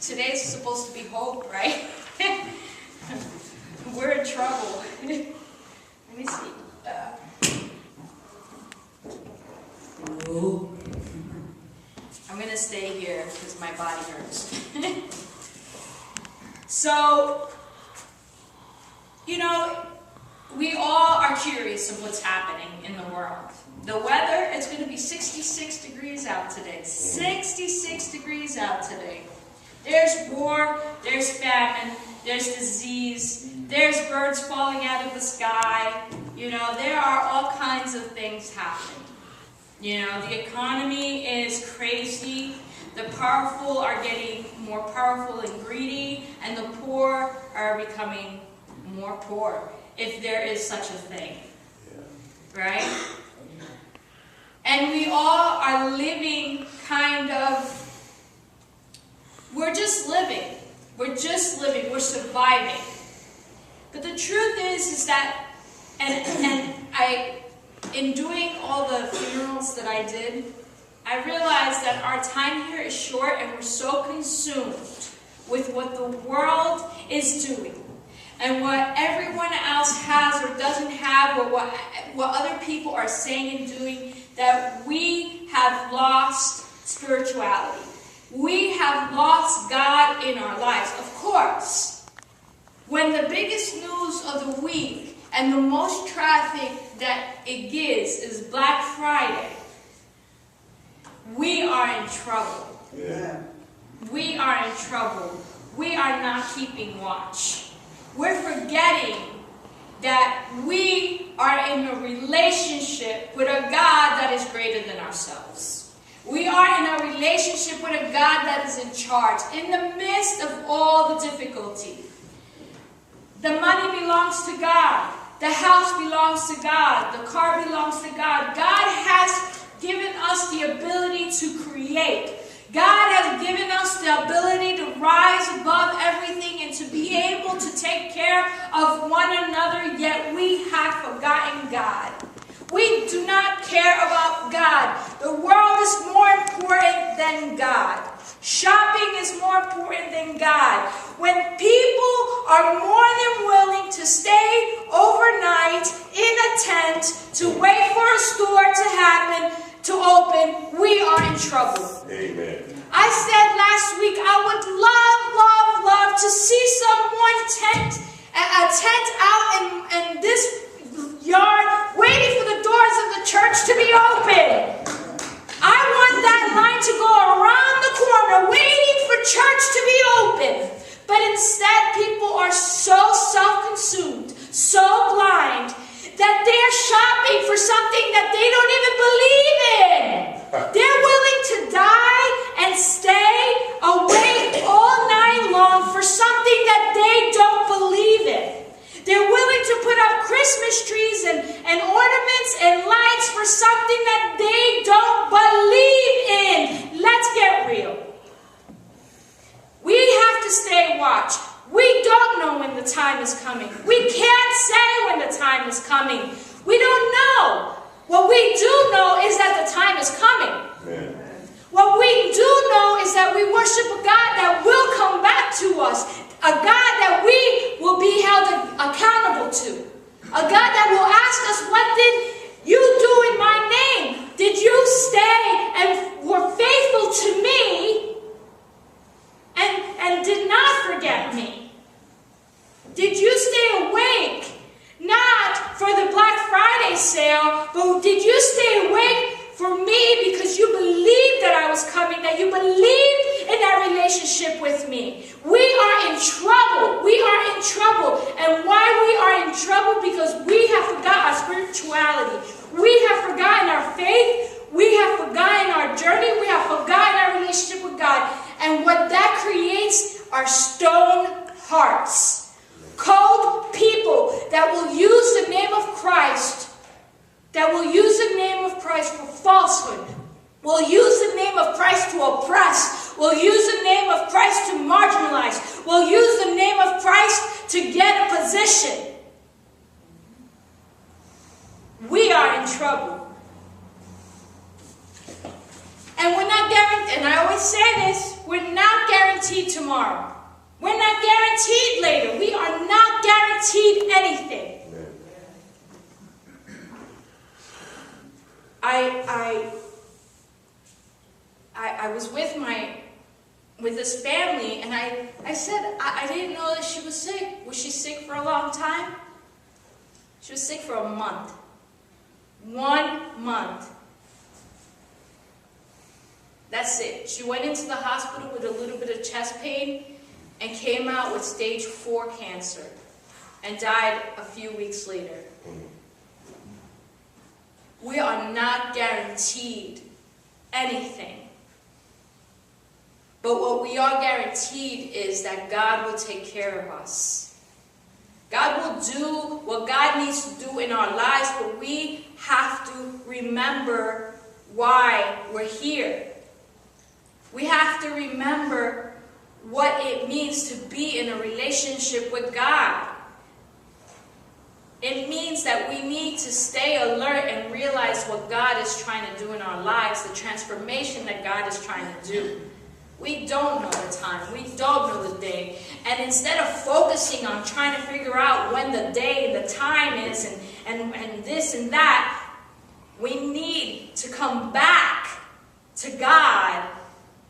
Today's supposed to be hope, right? We're in trouble. Let me see. I'm going to stay here because my body hurts. So, we all are curious of what's happening in the world. The weather, it's going to be 66 degrees out today. 66 degrees out today. There's war, there's famine, there's disease, there's birds falling out of the sky. There are all kinds of things happening. The economy is crazy. The powerful are getting more powerful and greedy, and the poor are becoming more poor, if there is such a thing. Right? And we all are living we're just living. We're just living. We're surviving. But the truth is that, in doing all the funerals that I did, I realized that our time here is short, and we're so consumed with what the world is doing and what everyone else has or doesn't have, or what other people are saying and doing, that we have lost spirituality. We have lost God in our lives. Of course, when the biggest news of the week and the most traffic that it gives is Black Friday, we are in trouble. Yeah. We are in trouble. We are not keeping watch. We're forgetting that we are in a relationship with a God that is greater than ourselves. We are in a relationship with a God that is in charge. In the midst of all the difficulty, the money belongs to God. The house belongs to God. The car belongs to God. God has given us the ability to create. God has given us the ability to rise above everything and to be able to take care of one another, yet we have forgotten God. We do not care about God. The world is more important than God. Shopping is more important than God. When people are more than willing to stay overnight in a tent to wait for a store to open, we are in trouble. Amen. I said last week I would love to see someone a tent out in this yard waiting for the doors of the church to be open. I want that line to go around the corner waiting for church to be open. But instead, people are so self-consumed, so blind, that they're shopping for something that they don't even believe in. They're willing to die and stay awake all night long for something that they don't believe in. They're willing to put up Christmas trees and ornaments and lights for something that they don't believe in. Let's get real. We have to stay watch. We don't know when the time is coming. We can't say when the time is coming. We don't know. What we do know is that the time is coming. Amen. What we do know is that we worship a God that will come back to us. A God that we will be held accountable to. A God that will ask us, what did you do in my name? Did you stay and were faithful to me and did not forget me? Did you stay awake? Not for the Black Friday sale, but did you stay awake for me because you believed that I was coming, that you believed in that relationship with me? We are in trouble. We are in trouble. And why we are in trouble? Because we have forgotten our spirituality. We have forgotten our faith. We have forgotten our journey. We have forgotten our relationship with God. And what that creates are stone hearts. Cold people that will use the name of Christ, for falsehood, will use the name of Christ to oppress, will use the name of Christ to marginalize, will use the name of Christ to get a position. We are in trouble. And we're not guaranteed, and I always say this, we're not guaranteed tomorrow. We're not guaranteed later. We are not guaranteed anything. I was with this family, and I said, I didn't know that she was sick. Was she sick for a long time? She was sick for a month. 1 month. That's it. She went into the hospital with a little bit of chest pain and came out with stage 4 cancer and died a few weeks later. We are not guaranteed anything. But what we are guaranteed is that God will take care of us. God will do what God needs to do in our lives, but we have to remember why we're here. We have to remember what it means to be in a relationship with God. It means that we need to stay alert and realize what God is trying to do in our lives, the transformation that God is trying to do. We don't know the time. We don't know the day. And instead of focusing on trying to figure out when the day and the time is and this and that, we need to come back to God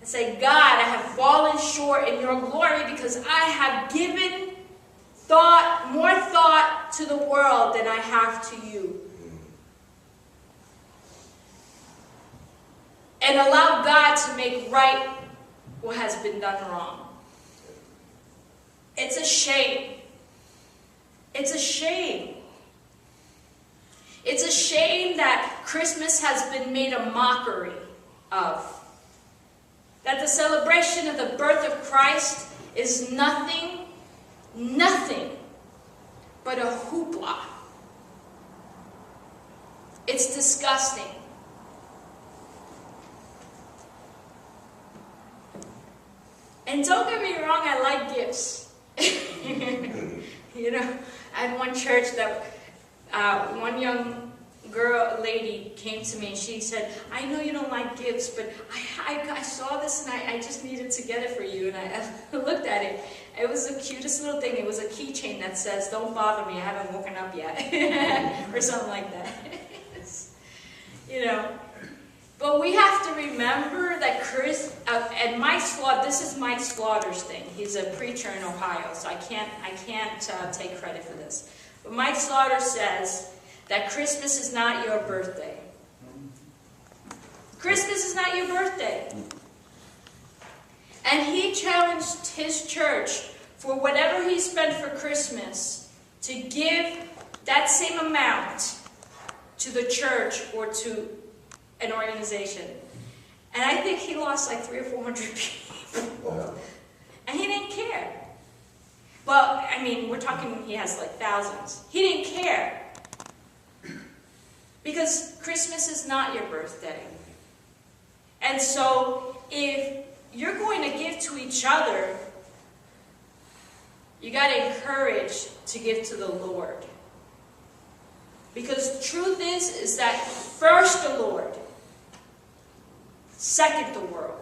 and say, God, I have fallen short in your glory because I have given more thought to the world than I have to you. And allow God to make right what has been done wrong. It's a shame. It's a shame. It's a shame that Christmas has been made a mockery of. That the celebration of the birth of Christ is nothing but a hoopla. It's disgusting. And don't get me wrong, I like gifts. You know, I had one church that one young lady came to me and she said, I know you don't like gifts, but I saw this and I just needed to get it for you. And I looked at it. It was the cutest little thing. It was a keychain that says, don't bother me, I haven't woken up yet. Or something like that. You know. But we have to remember that and Mike Slaughter, this is Mike Slaughter's thing. He's a preacher in Ohio, so I can't take credit for this. But Mike Slaughter says that Christmas is not your birthday. Christmas is not your birthday. And he challenged his church for whatever he spent for Christmas to give that same amount to the church or to an organization. And I think he lost like 300 or 400 people. And he didn't care. Well, I mean, we're talking, he has like thousands. He didn't care. Because Christmas is not your birthday. And so, if you're going to give to each other, you got to encourage to give to the Lord. Because the truth is that first the Lord, second the world.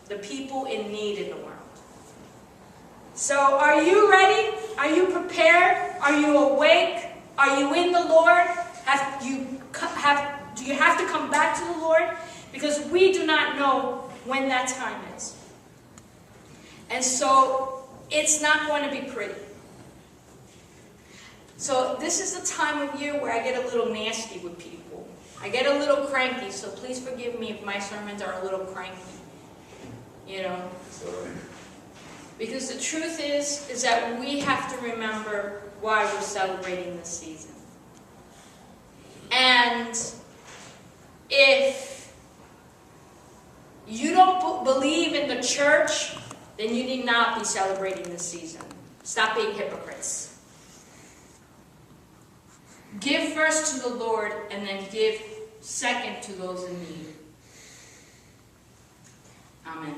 The people in need in the world. So are you ready? Are you prepared? Are you awake? Are you in the Lord? Do you have to come back to the Lord? Because we do not know when that time is. And so it's not going to be pretty. So this is the time of year where I get a little nasty with people. I get a little cranky, so please forgive me if my sermons are a little cranky. You know? Because the truth is that we have to remember why we're celebrating this season. And if you don't believe in the church, then you need not be celebrating this season. Stop being hypocrites. Give first to the Lord, and then give second to those in need. Amen.